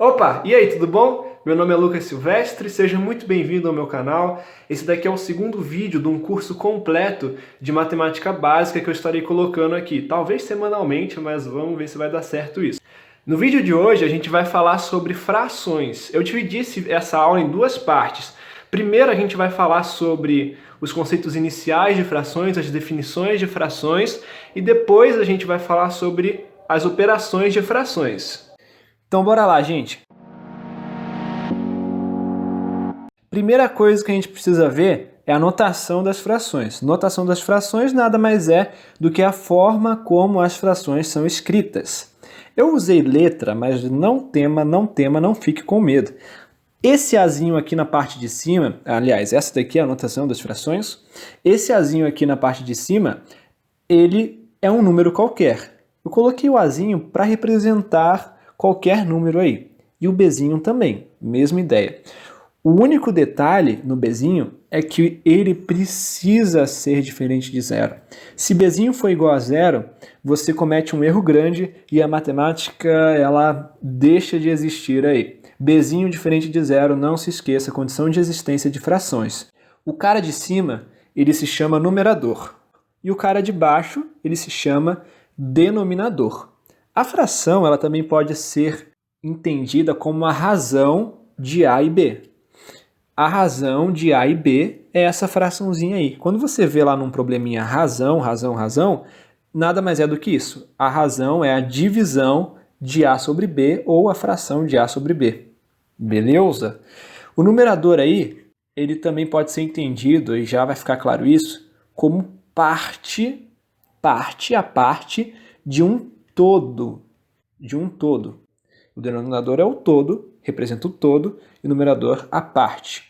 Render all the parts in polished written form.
Opa, e aí, tudo bom? Meu nome é Lucas Silvestre, seja muito bem-vindo ao meu canal. Esse daqui é o segundo vídeo de um curso completo de matemática básica que eu estarei colocando aqui. Talvez semanalmente, mas vamos ver se vai dar certo isso. No vídeo de hoje a gente vai falar sobre frações. Eu dividi essa aula em duas partes. Primeiro a gente vai falar sobre os conceitos iniciais de frações, as definições de frações, e depois a gente vai falar sobre as operações de frações. Então bora lá, gente. Primeira coisa que a gente precisa ver é a notação das frações. Notação das frações nada mais é do que a forma como as frações são escritas. Eu usei letra, mas não fique com medo. Esse azinho aqui na parte de cima, aliás, essa daqui é a notação das frações. Esse azinho aqui na parte de cima, ele é um número qualquer. Eu coloquei o azinho para representar qualquer número aí. E o Bzinho também, mesma ideia. O único detalhe no Bzinho é que ele precisa ser diferente de zero. Se Bzinho for igual a zero, você comete um erro grande e a matemática ela deixa de existir aí. Bzinho diferente de zero, não se esqueça, condição de existência de frações. O cara de cima, ele se chama numerador. E o cara de baixo, ele se chama denominador. A fração ela também pode ser entendida como a razão de A e B. A razão de A e B é essa fraçãozinha aí. Quando você vê lá num probleminha razão, nada mais é do que isso. A razão é a divisão de A sobre B ou a fração de A sobre B. Beleza? O numerador aí, ele também pode ser entendido, e já vai ficar claro isso, como parte de um todo. O denominador é o todo, representa o todo, e o numerador a parte.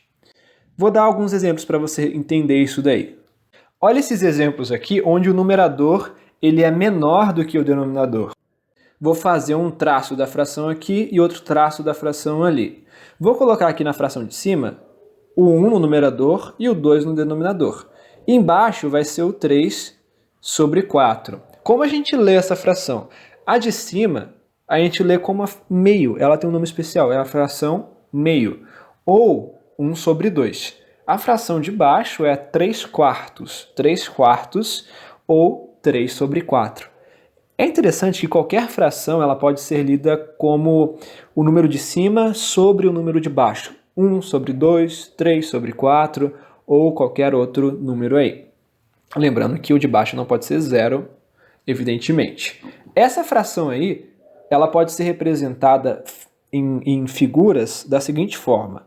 Vou dar alguns exemplos para você entender isso daí. Olha esses exemplos aqui, onde o numerador ele é menor do que o denominador. Vou fazer um traço da fração aqui e outro traço da fração ali. Vou colocar aqui na fração de cima o 1 no numerador e o 2 no denominador. Embaixo vai ser o 3 sobre 4. Como a gente lê essa fração? A de cima, a gente lê como meio. Ela tem um nome especial, é a fração meio. Ou 1 sobre 2. A fração de baixo é 3 quartos. 3 quartos ou 3 sobre 4. É interessante que qualquer fração ela pode ser lida como o número de cima sobre o número de baixo. 1 sobre 2, 3 sobre 4 ou qualquer outro número aí. Lembrando que o de baixo não pode ser zero, evidentemente. Essa fração aí, ela pode ser representada em figuras da seguinte forma.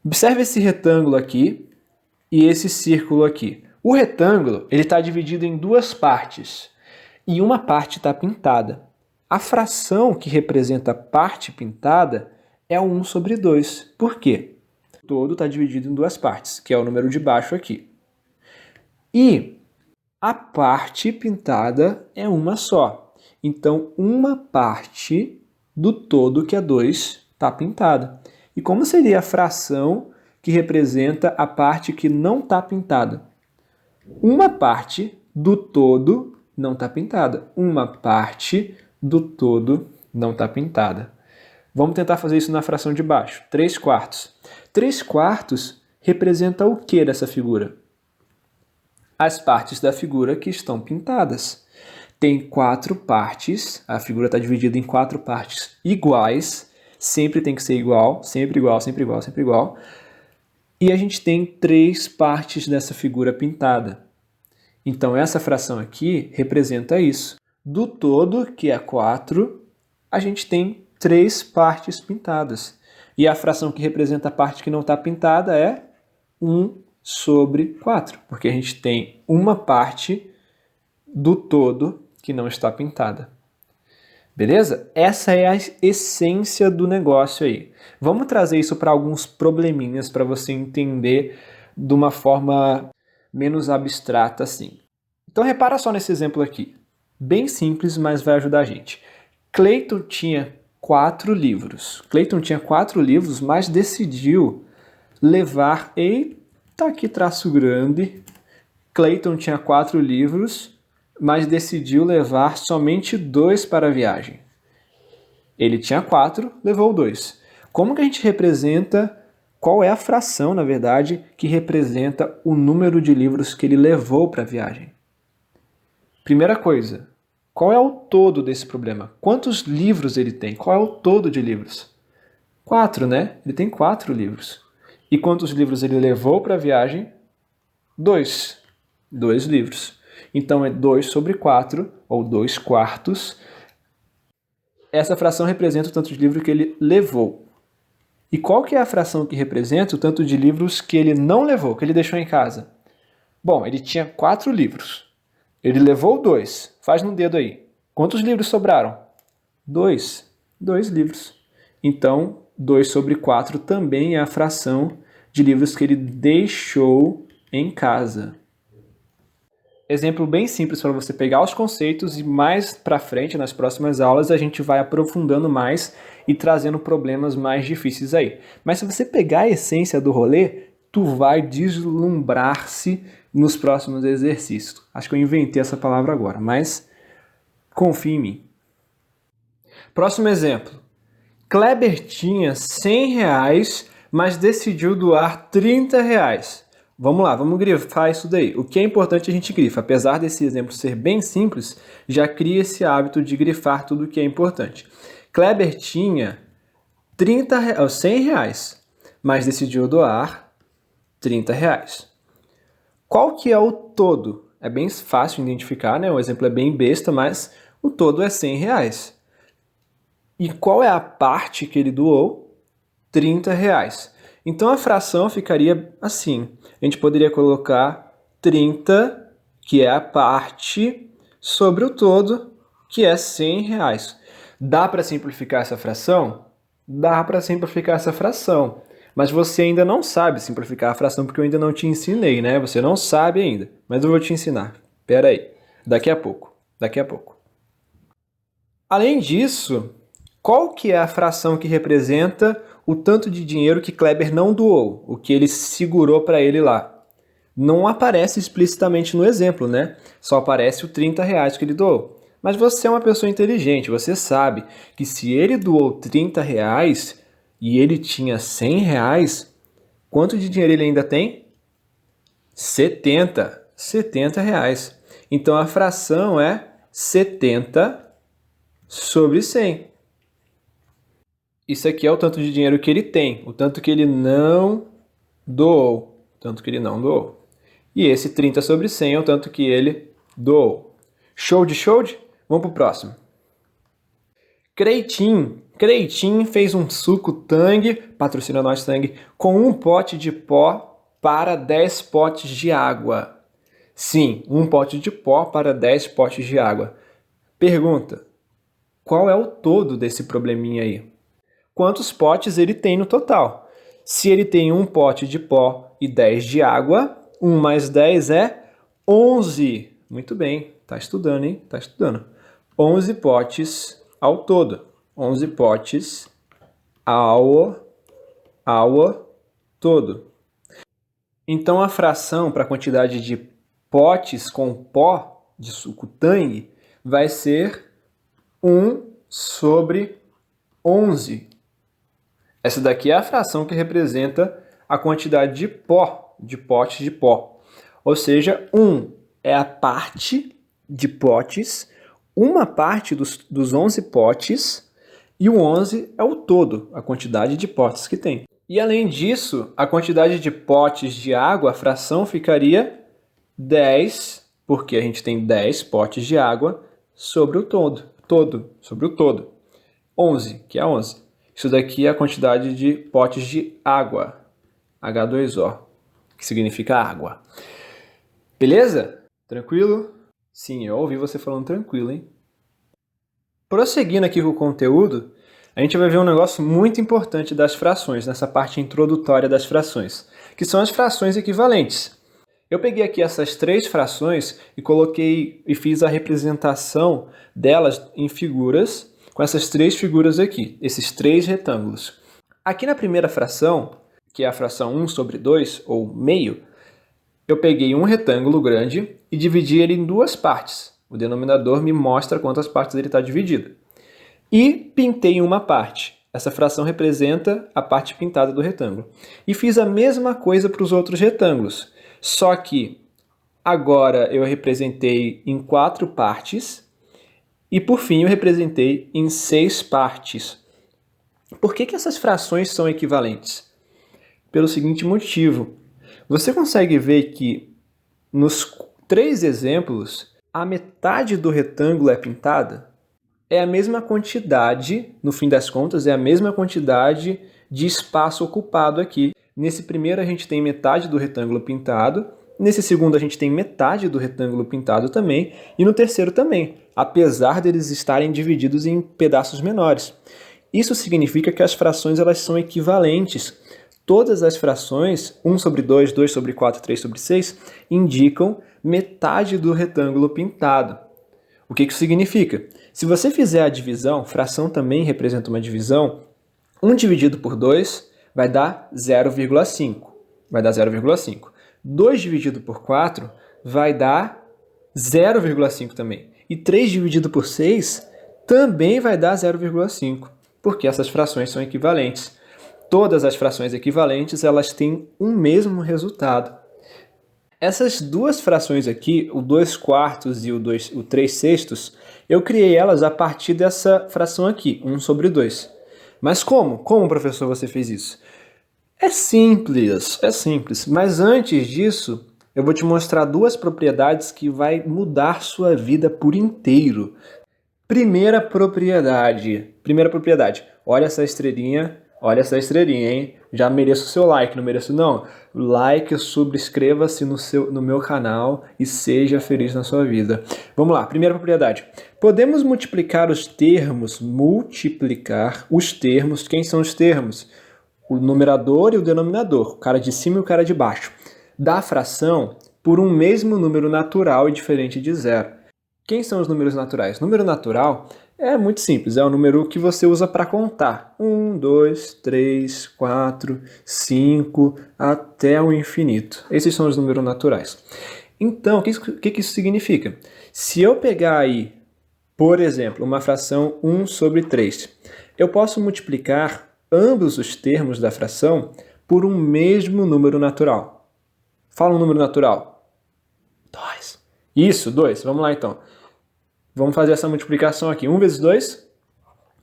Observe esse retângulo aqui e esse círculo aqui. O retângulo ele está dividido em duas partes e uma parte está pintada. A fração que representa a parte pintada é 1 sobre 2. Por quê? O todo está dividido em duas partes, que é o número de baixo aqui. E a parte pintada é uma só. Então, uma parte do todo, que é 2, está pintada. E como seria a fração que representa a parte que não está pintada? Uma parte do todo não está pintada. Uma parte do todo não está pintada. Vamos tentar fazer isso na fração de baixo. 3 quartos. 3 quartos representa o que dessa figura? As partes da figura que estão pintadas. Tem 4 partes, a figura está dividida em 4 partes iguais, sempre tem que ser igual, sempre igual, sempre igual, sempre igual. E a gente tem 3 partes dessa figura pintada. Então essa fração aqui representa isso. Do todo, que é 4, a gente tem 3 partes pintadas. E a fração que representa a parte que não está pintada é 1 sobre 4, porque a gente tem uma parte do todo que não está pintada. Beleza? Essa é a essência do negócio aí. Vamos trazer isso para alguns probleminhas para você entender de uma forma menos abstrata assim. Então repara só nesse exemplo aqui. Bem simples, mas vai ajudar a gente. Clayton tinha 4 livros. Clayton tinha 4 livros, mas decidiu levar... Eita, que traço grande! Clayton tinha 4 livros, mas decidiu levar somente 2 para a viagem. Ele tinha 4, levou 2. Como que a gente representa, qual é a fração, na verdade, que representa o número de livros que ele levou para a viagem? Primeira coisa, qual é o todo desse problema? Quantos livros ele tem? Qual é o todo de livros? 4, né? Ele tem 4 livros. E quantos livros ele levou para a viagem? 2. 2 livros. Então é 2 sobre 4, ou 2 quartos. Essa fração representa o tanto de livro que ele levou. E qual que é a fração que representa o tanto de livros que ele não levou, que ele deixou em casa? Bom, ele tinha 4 livros. Ele levou 2. Faz no dedo aí. Quantos livros sobraram? 2. 2 livros. Então, 2 sobre 4 também é a fração de livros que ele deixou em casa. Exemplo bem simples para você pegar os conceitos e mais para frente, nas próximas aulas, a gente vai aprofundando mais e trazendo problemas mais difíceis aí. Mas se você pegar a essência do rolê, tu vai deslumbrar-se nos próximos exercícios. Acho que eu inventei essa palavra agora, mas confie em mim. Próximo exemplo. Kleber tinha R$100, mas decidiu doar R$30. Vamos lá, vamos grifar isso daí. O que é importante a gente grifa. Apesar desse exemplo ser bem simples, já cria esse hábito de grifar tudo o que é importante. Kleber tinha R$100, mas decidiu doar R$30. Qual que é o todo? É bem fácil de identificar, né? O exemplo é bem besta, mas o todo é R$100. E qual é a parte que ele doou? R$30. Então a fração ficaria assim. A gente poderia colocar 30, que é a parte, sobre o todo, que é R$100. Dá para simplificar essa fração? Dá para simplificar essa fração. Mas você ainda não sabe simplificar a fração porque eu ainda não te ensinei, né? Você não sabe ainda, mas eu vou te ensinar. Espera aí, daqui a pouco. Além disso, qual que é a fração que representa o tanto de dinheiro que Kleber não doou, o que ele segurou para ele lá? Não aparece explicitamente no exemplo, né? Só aparece o R$30 que ele doou. Mas você é uma pessoa inteligente, você sabe que se ele doou R$30 e ele tinha R$100, quanto de dinheiro ele ainda tem? 70 reais. Então a fração é 70 sobre 100. Isso aqui é o tanto de dinheiro que ele tem, o tanto que ele não doou. E esse 30 sobre 100 é o tanto que ele doou. Show de? Vamos pro próximo. Creitinho fez um suco Tang, patrocina nós Tang, com 1 pote de pó para 10 potes de água. Sim, 1 pote de pó para 10 potes de água. Pergunta, qual é o todo desse probleminha aí? Quantos potes ele tem no total? Se ele tem 1 pote de pó e 10 de água, 1 mais 10 é 11. Muito bem, tá estudando, hein? 11 potes ao todo. 11 potes ao todo. Então a fração para a quantidade de potes com pó de suco Tang vai ser 1 sobre 11. Essa daqui é a fração que representa a quantidade de pó, de potes de pó. Ou seja, 1 é a parte de potes, uma parte dos 11 potes, e o 11 é o todo, a quantidade de potes que tem. E além disso, a quantidade de potes de água, a fração ficaria 10, porque a gente tem 10 potes de água sobre o sobre o todo. 11, que é 11. Isso daqui é a quantidade de potes de água, H2O, que significa água. Beleza? Tranquilo? Sim, eu ouvi você falando tranquilo, hein? Prosseguindo aqui com o conteúdo, a gente vai ver um negócio muito importante das frações, nessa parte introdutória das frações, que são as frações equivalentes. Eu peguei aqui essas 3 frações e coloquei e fiz a representação delas em figuras, com essas 3 figuras aqui, esses 3 retângulos. Aqui na primeira fração, que é a fração 1 sobre 2, ou meio, eu peguei um retângulo grande e dividi ele em 2 partes. O denominador me mostra quantas partes ele está dividido. e pintei uma parte. Essa fração representa a parte pintada do retângulo. E fiz a mesma coisa para os outros retângulos, só que agora eu representei em 4 partes e, por fim, eu representei em 6 partes. Por que essas frações são equivalentes? Pelo seguinte motivo. Você consegue ver que nos 3 exemplos, a metade do retângulo é pintada? É a mesma quantidade, no fim das contas, é a mesma quantidade de espaço ocupado aqui. Nesse primeiro a gente tem metade do retângulo pintado, nesse segundo a gente tem metade do retângulo pintado também, e no terceiro também, apesar deles estarem divididos em pedaços menores. Isso significa que as frações elas são equivalentes. Todas as frações, 1 sobre 2, 2 sobre 4, 3 sobre 6, indicam metade do retângulo pintado. O que isso significa? Se você fizer a divisão, fração também representa uma divisão, 1 dividido por 2 vai dar 0,5. Vai dar 0,5. 2 dividido por 4 vai dar 0,5 também. E 3 dividido por 6 também vai dar 0,5, porque essas frações são equivalentes. Todas as frações equivalentes elas têm um mesmo resultado. Essas duas frações aqui, o 2 quartos e o 3 sextos, eu criei elas a partir dessa fração aqui, 1 sobre 2. Mas como? Como, professor, você fez isso? É simples, mas antes disso, eu vou te mostrar 2 propriedades que vai mudar sua vida por inteiro. Primeira propriedade, olha essa estrelinha, hein? Já mereço o seu like, não mereço não? Like, subscreva-se no meu canal e seja feliz na sua vida. Vamos lá, primeira propriedade. Podemos multiplicar os termos, quem são os termos? O numerador e o denominador, o cara de cima e o cara de baixo, da fração por um mesmo número natural e diferente de zero. Quem são os números naturais? Número natural é muito simples, é o número que você usa para contar. 1, 2, 3, 4, 5, até o infinito. Esses são os números naturais. Então, o que isso significa? Se eu pegar aí, por exemplo, uma fração 1 sobre 3, eu posso multiplicar ambos os termos da fração por um mesmo número natural. Fala um número natural. 2. Isso, 2. Vamos lá então. Vamos fazer essa multiplicação aqui. 1 vezes 2,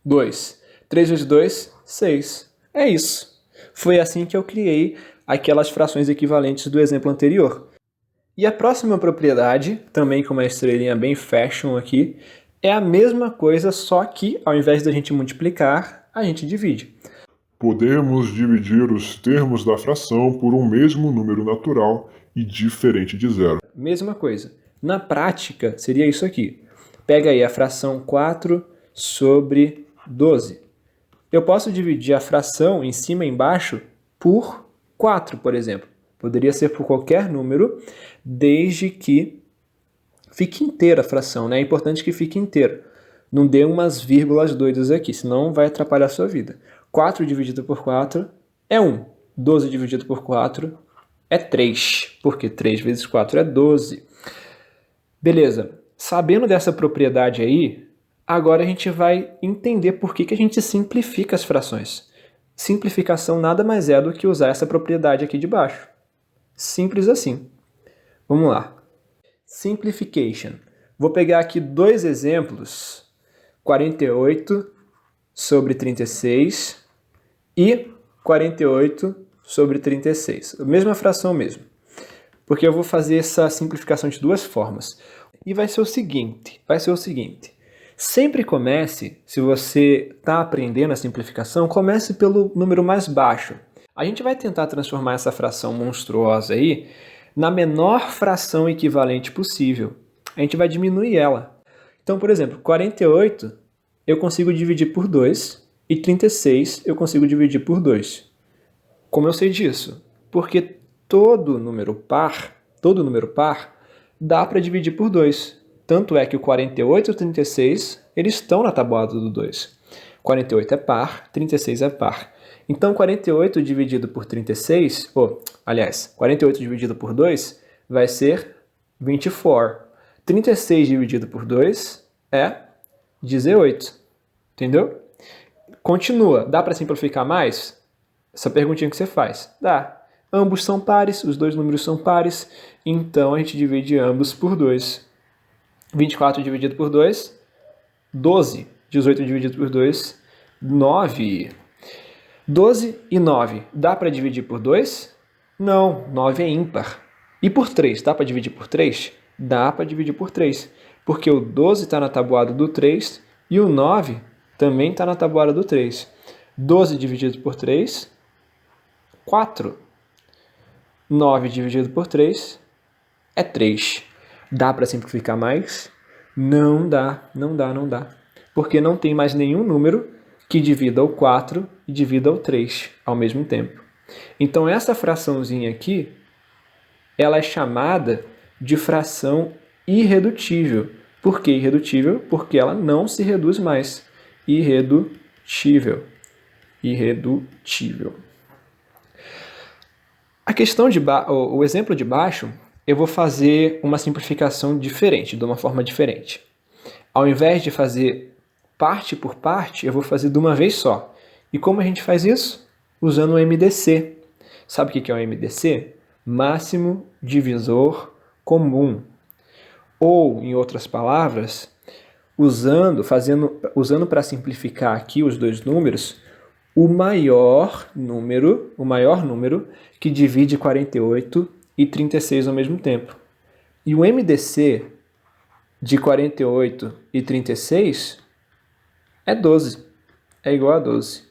2. 3 vezes 2, 6. É isso. Foi assim que eu criei aquelas frações equivalentes do exemplo anterior. E a próxima propriedade, também com uma estrelinha bem fashion aqui, é a mesma coisa, só que ao invés da gente multiplicar, a gente divide. Podemos dividir os termos da fração por um mesmo número natural e diferente de zero. Mesma coisa. Na prática, seria isso aqui. Pega aí a fração 4 sobre 12. Eu posso dividir a fração em cima e embaixo por 4, por exemplo. Poderia ser por qualquer número, desde que fique inteira a fração, né? É importante que fique inteira. Não dê umas vírgulas doidas aqui, senão vai atrapalhar a sua vida. 4 dividido por 4 é 1. 12 dividido por 4 é 3, porque 3 vezes 4 é 12. Beleza. Sabendo dessa propriedade aí, agora a gente vai entender por que a gente simplifica as frações. Simplificação nada mais é do que usar essa propriedade aqui de baixo. Simples assim. Vamos lá. Simplification. Vou pegar aqui 2 exemplos. 48 sobre 36 e 48 sobre 36. A mesma fração mesmo. Porque eu vou fazer essa simplificação de 2 formas. E vai ser o seguinte, sempre comece, se você está aprendendo a simplificação, comece pelo número mais baixo. A gente vai tentar transformar essa fração monstruosa aí na menor fração equivalente possível. A gente vai diminuir ela. Então, por exemplo, 48 eu consigo dividir por 2 e 36 eu consigo dividir por 2. Como eu sei disso? Porque todo número par dá para dividir por 2. Tanto é que o 48 e o 36, eles estão na tabuada do 2. 48 é par, 36 é par. Então, 48 dividido por 36, 48 dividido por 2 vai ser 24. 36 dividido por 2 é 18. Entendeu? Continua. Dá para simplificar mais? Essa perguntinha que você faz. Dá. Ambos são pares, os dois números são pares, então a gente divide ambos por 2. 24 dividido por 2, 12. 18 dividido por 2, 9. 12 e 9, dá para dividir por 2? Não, 9 é ímpar. E por 3, dá para dividir por 3? Dá para dividir por 3, porque o 12 está na tabuada do 3 e o 9 também está na tabuada do 3. 12 dividido por 3, 4. 9 dividido por 3 é 3. Dá para simplificar mais? Não dá. Porque não tem mais nenhum número que divida o 4 e divida o 3 ao mesmo tempo. Então essa fraçãozinha aqui, ela é chamada de fração irredutível. Por que irredutível? Porque ela não se reduz mais. Irredutível. O exemplo de baixo, eu vou fazer uma simplificação diferente, de uma forma diferente. Ao invés de fazer parte por parte, eu vou fazer de uma vez só. E como a gente faz isso? Usando o MDC. Sabe o que é o MDC? Máximo divisor comum. Ou, em outras palavras, usando para simplificar aqui os dois números, o maior número que divide 48 e 36 ao mesmo tempo. E o MDC de 48 e 36 é 12. É igual a 12.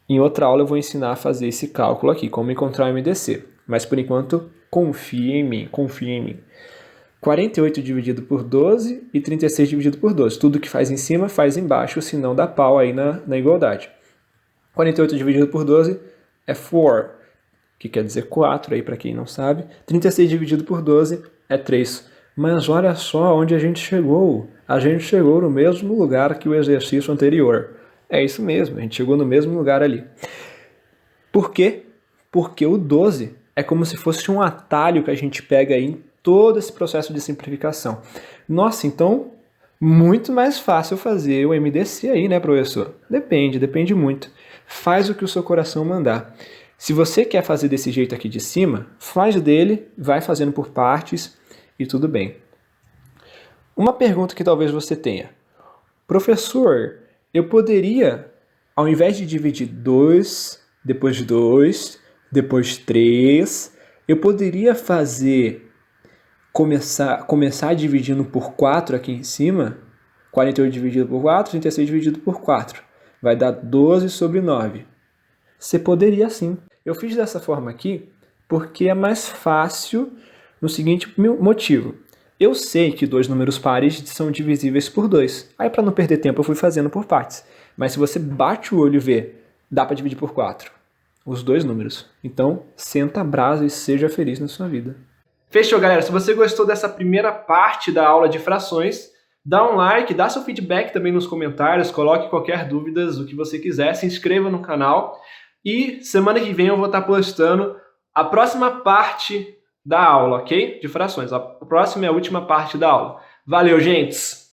Em outra aula eu vou ensinar a fazer esse cálculo aqui, como encontrar o MDC. Mas por enquanto, confie em mim. 48 dividido por 12 e 36 dividido por 12. Tudo que faz em cima, faz embaixo, senão dá pau aí na igualdade. 48 dividido por 12 é 4, que quer dizer 4 aí para quem não sabe. 36 dividido por 12 é 3. Mas olha só onde a gente chegou. A gente chegou no mesmo lugar que o exercício anterior. É isso mesmo, a gente chegou no mesmo lugar ali. Por quê? Porque o 12 é como se fosse um atalho que a gente pega aí em todo esse processo de simplificação. Nossa, então muito mais fácil fazer o MDC aí, né, professor? Depende muito. Faz o que o seu coração mandar. Se você quer fazer desse jeito aqui de cima, faz dele, vai fazendo por partes e tudo bem. Uma pergunta que talvez você tenha. Professor, eu poderia, ao invés de dividir 2, depois 2, depois 3, eu poderia começar dividindo por 4 aqui em cima, 48 dividido por 4, 36 dividido por 4. Vai dar 12 sobre 9. Você poderia sim. Eu fiz dessa forma aqui porque é mais fácil no seguinte motivo. Eu sei que dois números pares são divisíveis por 2. Aí para não perder tempo eu fui fazendo por partes. Mas se você bate o olho e vê, dá para dividir por 4. Os dois números. Então, senta a brasa e seja feliz na sua vida. Fechou, galera? Se você gostou dessa primeira parte da aula de frações, dá um like, dá seu feedback também nos comentários, coloque qualquer dúvida, o que você quiser, se inscreva no canal e semana que vem eu vou estar postando a próxima parte da aula, ok? De frações. A próxima é a última parte da aula. Valeu, gente!